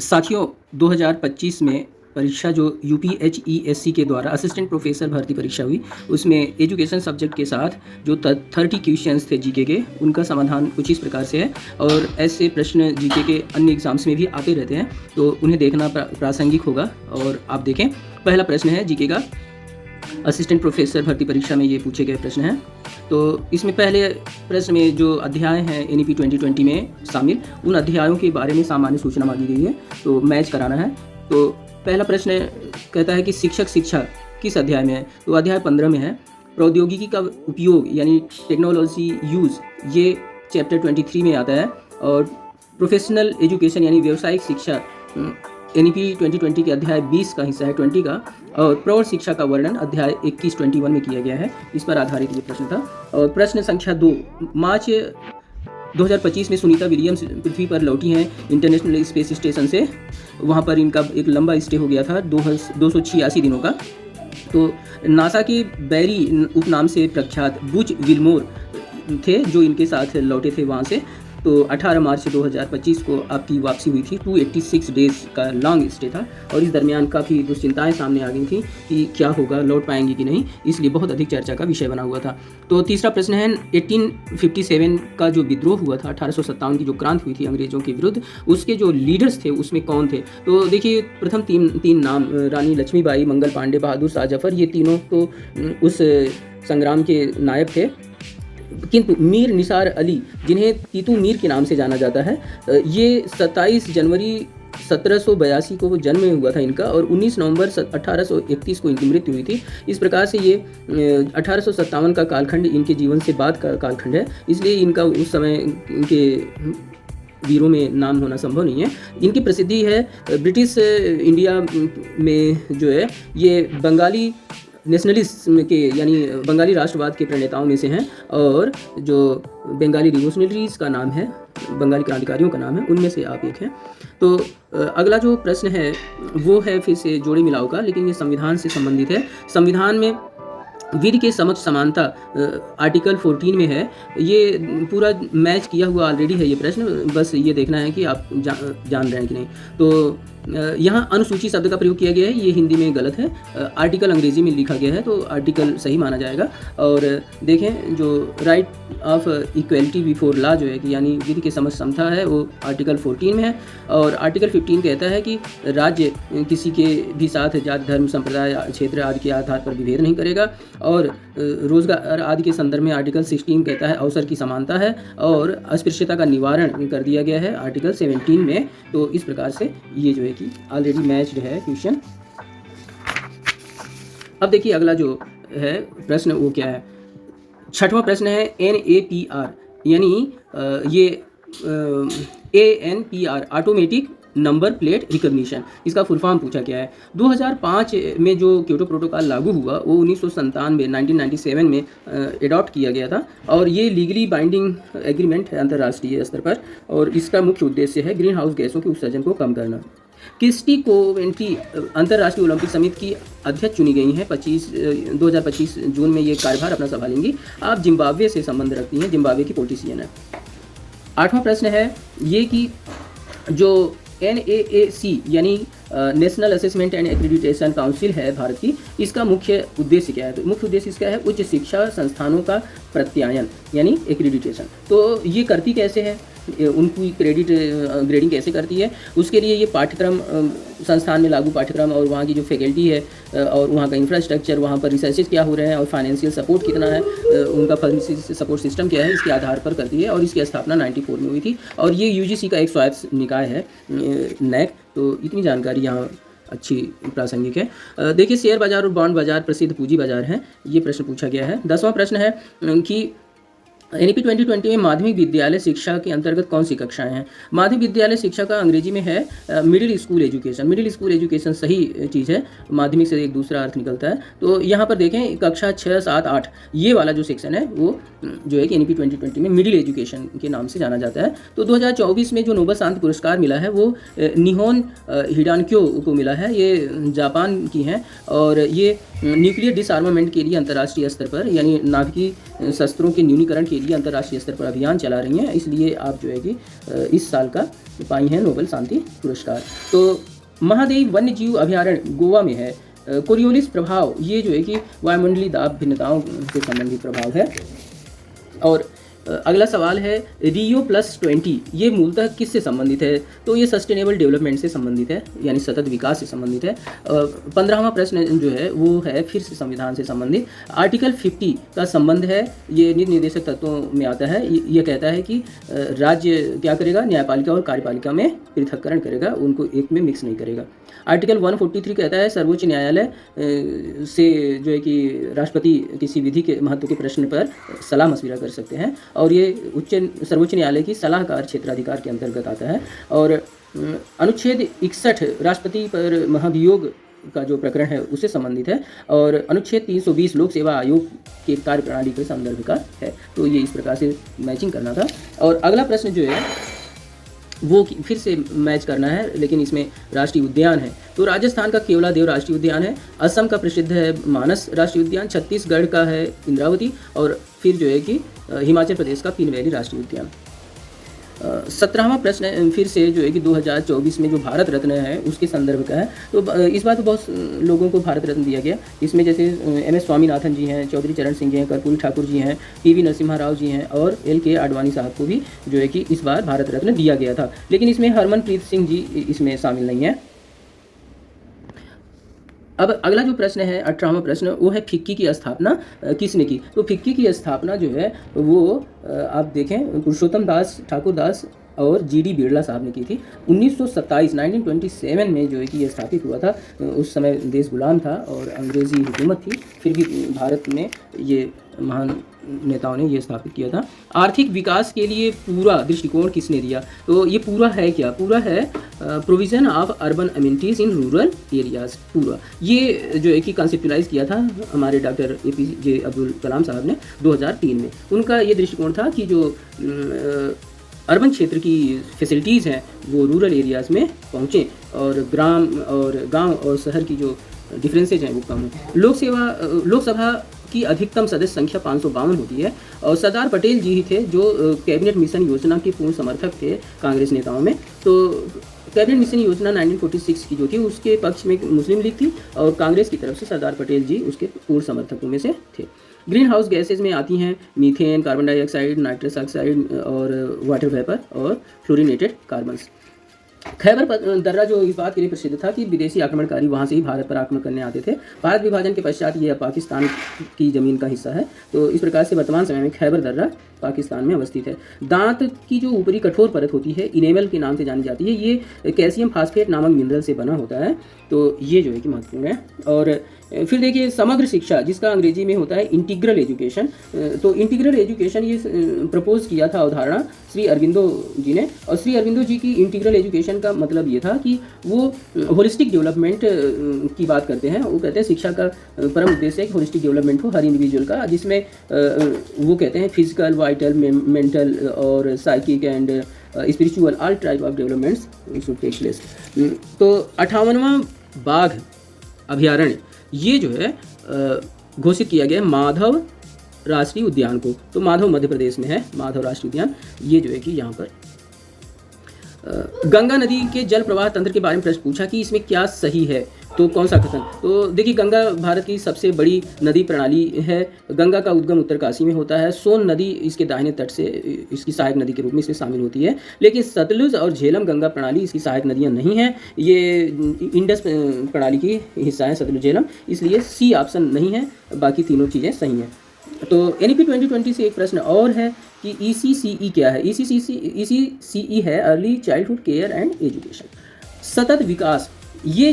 साथियों 2025 में परीक्षा जो यूपीएचईएससी के द्वारा असिस्टेंट प्रोफेसर भर्ती परीक्षा हुई, उसमें एजुकेशन सब्जेक्ट के साथ जो 30 क्वेश्चंस थे जीके के, उनका समाधान कुछ इस प्रकार से है। और ऐसे प्रश्न जीके के अन्य एग्जाम्स में भी आते रहते हैं, तो उन्हें देखना प्रासंगिक होगा। और आप देखें, पहला प्रश्न है जीके का, असिस्टेंट प्रोफेसर भर्ती परीक्षा में ये पूछे गए प्रश्न हैं। तो इसमें पहले प्रश्न में जो अध्याय हैं एनईपी 2020 में शामिल, उन अध्यायों के बारे में सामान्य सूचना मांगी गई है, तो मैच कराना है। तो पहला प्रश्न कहता है कि शिक्षक शिक्षा किस अध्याय में है, तो अध्याय 15 में है। प्रौद्योगिकी का उपयोग यानी टेक्नोलॉजी यूज़, ये चैप्टर 23 में आता है। और प्रोफेशनल एजुकेशन यानी व्यावसायिक शिक्षा एनईपी 2020 के अध्याय 20 का हिस्सा है, 20 का। और प्रौढ़ शिक्षा का वर्णन अध्याय 21-21 में किया गया है, इस पर आधारित ये प्रश्न था। और प्रश्न संख्या 2, मार्च 2025 में सुनीता विलियम्स पृथ्वी पर लौटी हैं इंटरनेशनल स्पेस स्टेशन से। वहाँ पर इनका एक लंबा स्टे हो गया था, 286 दिनों का। तो नासा के बैरी उपनाम से प्रख्यात बुच विल्मोर थे जो इनके साथ लौटे थे वहाँ से। तो 18 मार्च 2025 को आपकी वापसी हुई थी। 286 डेज़ का लॉन्ग स्टे था, और इस दरमियान काफ़ी दुश्चिंताएँ सामने आ गई थी कि क्या होगा, लौट पाएंगी कि नहीं, इसलिए बहुत अधिक चर्चा का विषय बना हुआ था। तो तीसरा प्रश्न है 1857 का जो विद्रोह हुआ था, 1857 की जो क्रांति हुई थी अंग्रेज़ों के विरुद्ध, उसके जो लीडर्स थे उसमें कौन थे। तो देखिए, प्रथम तीन नाम, रानी लक्ष्मीबाई, मंगल पांडे, बहादुर शाह जफर, ये तीनों तो उस संग्राम के नायक थे। किंतु मीर निसार अली, जिन्हें तीतू मीर के नाम से जाना जाता है, ये 27 जनवरी 1782 को जन्म हुआ था इनका, और 19 नवंबर 1831 को इनकी मृत्यु हुई थी। इस प्रकार से ये 1857 का कालखंड इनके जीवन से बाद का कालखंड है, इसलिए इनका उस समय इनके वीरों में नाम होना संभव नहीं है। इनकी प्रसिद्धि है ब्रिटिश इंडिया में जो है, ये बंगाली नेशनलिस्ट के यानी बंगाली राष्ट्रवाद के प्रणेताओं में से हैं, और जो बंगाली रिवोल्यूशनरीज का नाम है, बंगाली क्रांतिकारियों का नाम है, उनमें से आप एक हैं। तो अगला जो प्रश्न है वो है फिर से जोड़े मिलाओ का, लेकिन ये संविधान से संबंधित है। संविधान में विधि के समक्ष समानता आर्टिकल 14 में है। ये पूरा मैच किया हुआ ऑलरेडी है ये प्रश्न, बस ये देखना है कि आप जान रहे हैं कि नहीं। तो यहाँ अनुसूची शब्द का प्रयोग किया गया है, ये हिंदी में गलत है। आर्टिकल अंग्रेजी में लिखा गया है, तो आर्टिकल सही माना जाएगा। और देखें, जो right of equality before law जो है कि यानी विधि के समक्ष समता है, वो आर्टिकल 14 में है। और आर्टिकल 15 कहता है कि राज्य किसी के भी साथ जाति, धर्म, संप्रदाय, क्षेत्र आदि के आधार पर विभेद नहीं करेगा। और रोजगार आदि के संदर्भ में आर्टिकल 16 कहता है अवसर की समानता है, और अस्पृश्यता का निवारण कर दिया गया है आर्टिकल 17 में। तो इस प्रकार से ये जो है कि ऑलरेडी मैच्ड है क्वेश्चन। अब देखिए अगला जो है प्रश्न वो क्या है। छठवां प्रश्न है NAPR, यानी ये ANPR, automatic number plate recognition, इसका फुल फॉर्म पूछा गया है। 2005 में जो क्योटो प्रोटोकॉल लागू हुआ, वो 1997 में एडॉप्ट किया गया था, और ये लीगली बाइंडिंग एग्रीमेंट है अंतर्राष्ट्रीय स्तर पर। और इसका मुख्य उद्देश्य है ग्रीन हाउस गैसों के उत्सर्जन को कम करना। क्रिस्टी कोवेंट्री अंतर्राष्ट्रीय ओलंपिक समिति की अध्यक्ष चुनी गई हैं। 2025 जून में ये कार्यभार अपना संभालेंगी। आप जिम्बाब्वे से संबंध रखती हैं, जिम्बाब्वे की पॉलिटिशियन है। 8वां प्रश्न है ये कि जो NAAC यानी national assessment and accreditation council है भारत की, इसका मुख्य उद्देश्य क्या है। तो मुख्य उद्देश्य इसका है उच्च शिक्षा संस्थानों का प्रत्यायन यानी एक्रेडिटेशन। तो ये करती कैसे है, उनकी ग्रेडिंग कैसे करती है, उसके लिए ये पाठ्यक्रम, संस्थान में लागू पाठ्यक्रम, और वहाँ की जो फैकल्टी है, और वहाँ का इंफ्रास्ट्रक्चर, वहाँ पर रिसर्चेज क्या हो रहे हैं, और फाइनेंशियल सपोर्ट कितना है, उनका फाइनेंशियल सपोर्ट सिस्टम क्या है, इसके आधार पर करती है। और इसकी स्थापना 94 में हुई थी, और ये UGC का एक स्वायत्त निकाय है, NAC। तो इतनी जानकारी यहाँ अच्छी प्रासंगिक है। देखिए, शेयर बाजार और बॉन्ड बाजार प्रसिद्ध पूंजी बाजार हैं, ये प्रश्न पूछा गया है। 10वां प्रश्न है कि NEP 2020 में माध्यमिक विद्यालय शिक्षा के अंतर्गत कौन सी कक्षाएं हैं। माध्यमिक विद्यालय शिक्षा का अंग्रेजी में है middle school education. Middle school education सही चीज़ है, माध्यमिक से एक दूसरा अर्थ निकलता है। तो यहाँ पर देखें, कक्षा 6, 7, 8 ये वाला जो सेक्शन है वो जो है कि NEP 2020 में मिडिल एजुकेशन के नाम से जाना जाता है। तो 2024 में जो नोबेल शांति पुरस्कार मिला है वो निहोन हिडानक्यो को मिला है, ये जापान की हैं, और ये न्यूक्लियर डिसआर्मामेंट के लिए अंतर्राष्ट्रीय स्तर पर यानी नाभिकीय शस्त्रों के न्यूनीकरण के लिए अंतर्राष्ट्रीय स्तर पर अभियान चला रही हैं, इसलिए आप जो है कि इस साल का पाई हैं नोबेल शांति पुरस्कार। तो महादेवी वन्य जीव अभयारण्य गोवा में है। कोरियोलिस प्रभाव, ये जो है कि वायुमंडलीय दाब भिन्नताओं से संबंधित प्रभाव है। और अगला सवाल है Rio+20, ये मूलतः किससे संबंधित है? तो ये सस्टेनेबल डेवलपमेंट से संबंधित है, यानी सतत विकास से संबंधित है। 15वां प्रश्न जो है वो है फिर से संविधान से संबंधित। आर्टिकल 50 का संबंध है, ये नीति निर्देशक तत्वों में आता है। ये कहता है कि राज्य क्या करेगा, न्यायपालिका और कार्यपालिका में पृथक्करण करेगा, उनको एक में मिक्स नहीं करेगा। आर्टिकल 143 कहता है सर्वोच्च न्यायालय से जो है कि राष्ट्रपति किसी विधि के महत्व के प्रश्न पर सलाह मशविरा कर सकते हैं, और ये सर्वोच्च न्यायालय की सलाहकार क्षेत्राधिकार के अंतर्गत आता है। और अनुच्छेद 61 राष्ट्रपति पर महाभियोग का जो प्रकरण है उससे संबंधित है, और अनुच्छेद 320 लोक सेवा आयोग के कार्यप्रणाली के संदर्भ का है। तो ये इस प्रकार से मैचिंग करना था। और अगला प्रश्न जो है वो फिर से मैच करना है, लेकिन इसमें राष्ट्रीय उद्यान है। तो राजस्थान का केवलादेव राष्ट्रीय उद्यान है, असम का प्रसिद्ध है मानस राष्ट्रीय उद्यान, छत्तीसगढ़ का है इंद्रावती, और फिर जो है कि हिमाचल प्रदेश का पीन वैली राष्ट्रीय उद्यान। 17वां प्रश्न फिर से जो है कि 2024 में जो भारत रत्न है उसके संदर्भ का है। तो इस बार तो बहुत लोगों को भारत रत्न दिया गया, इसमें जैसे MS स्वामीनाथन जी हैं, चौधरी चरण सिंह जी हैं, कर्पूरी ठाकुर जी हैं, PV नरसिम्हा राव जी हैं, और LK आडवाणी साहब को भी जो है कि इस बार भारत रत्न दिया गया था, लेकिन इसमें हरमनप्रीत सिंह जी इसमें शामिल नहीं है। अब अगला जो प्रश्न है 18वां प्रश्न, वो है फिक्की की स्थापना किसने की? तो फिक्की की स्थापना जो है वो आप देखें पुरुषोत्तम दास ठाकुर दास और GD बिरला साहब ने की थी। 1927 में जो है कि ये स्थापित हुआ था। उस समय देश गुलाम था और अंग्रेज़ी हुकूमत थी, फिर भी भारत में ये महान नेताओं ने ये स्थापित किया था। आर्थिक विकास के लिए पूरा दृष्टिकोण किसने दिया? तो ये पूरा है क्या? पूरा है provision of urban amenities in rural areas. पूरा ये जो है कि कंसेप्चुलाइज किया था हमारे डॉक्टर APJ अब्दुल कलाम साहब ने 2003 में। उनका ये दृष्टिकोण था कि जो अर्बन क्षेत्र की फैसिलिटीज़ हैं वो रूरल एरियाज़ में पहुँचें, और ग्राम और गांव और शहर की जो डिफरेंसेज हैं वो कम हों। लोकसभा की अधिकतम सदस्य संख्या 552 होती है, और सरदार पटेल जी ही थे जो कैबिनेट मिशन योजना के पूर्ण समर्थक थे कांग्रेस नेताओं में। तो कैबिनेट मिशन योजना 1946 की जो थी उसके पक्ष में मुस्लिम लीग थी, और कांग्रेस की तरफ से सरदार पटेल जी उसके पूर्ण समर्थकों में से थे। ग्रीन हाउस गैसेज में आती हैं methane, carbon dioxide, nitrous oxide और वाटर वेपर और फ्लोरिनेटेड कार्बन्स। खैबर दर्रा जो इस बात के लिए प्रसिद्ध था कि विदेशी आक्रमणकारी वहाँ से ही भारत पर आक्रमण करने आते थे। भारत विभाजन के पश्चात ये पाकिस्तान की ज़मीन का हिस्सा है। तो इस प्रकार से वर्तमान समय में खैबर दर्रा पाकिस्तान में अवस्थित है। दांत की जो ऊपरी कठोर परत होती है इनेमल के नाम से जानी जाती है, ये कैल्शियम फास्फेट नामक मिनरल से बना होता है। तो ये जो है कि महत्वपूर्ण है। और फिर देखिए समग्र शिक्षा, जिसका अंग्रेजी में होता है इंटीग्रल एजुकेशन। तो इंटीग्रल एजुकेशन ये प्रपोज किया था अवधारणा श्री अरविंदो जी ने, और श्री अरविंदो जी की इंटीग्रल एजुकेशन का मतलब ये था कि वो होलिस्टिक डेवलपमेंट की बात करते हैं। वो कहते हैं शिक्षा का परम उद्देश्य है कि होलिस्टिक डेवलपमेंट हो हर इंडिविजुअल का, जिसमें वो कहते हैं फिजिकल, वाइटल, मेंटल और psychic and spiritual all type of developments should take place. तो 58वां बाघ अभयारण्य ये जो है घोषित किया गया माधव राष्ट्रीय उद्यान को। तो माधव मध्य प्रदेश में है माधव राष्ट्रीय उद्यान। ये जो है कि यहाँ पर गंगा नदी के जल प्रवाह तंत्र के बारे में प्रश्न पूछा कि इसमें क्या सही है, तो कौन सा कथन? तो देखिए गंगा भारत की सबसे बड़ी नदी प्रणाली है। गंगा का उद्गम उत्तरकाशी में होता है। सोन नदी इसके दाहिने तट से इसकी सहायक नदी के रूप में इसमें शामिल होती है, लेकिन सतलुज और झेलम गंगा प्रणाली इसकी सहायक नदियां नहीं हैं। ये इंडस प्रणाली की हिस्सा है सतलुज झेलम, इसलिए C ऑप्शन नहीं है, बाकी तीनों चीज़ें सही हैं। तो NEP 2020 से एक प्रश्न और है कि ECCE क्या है? ECCE है early childhood care and education, सतत विकास। ये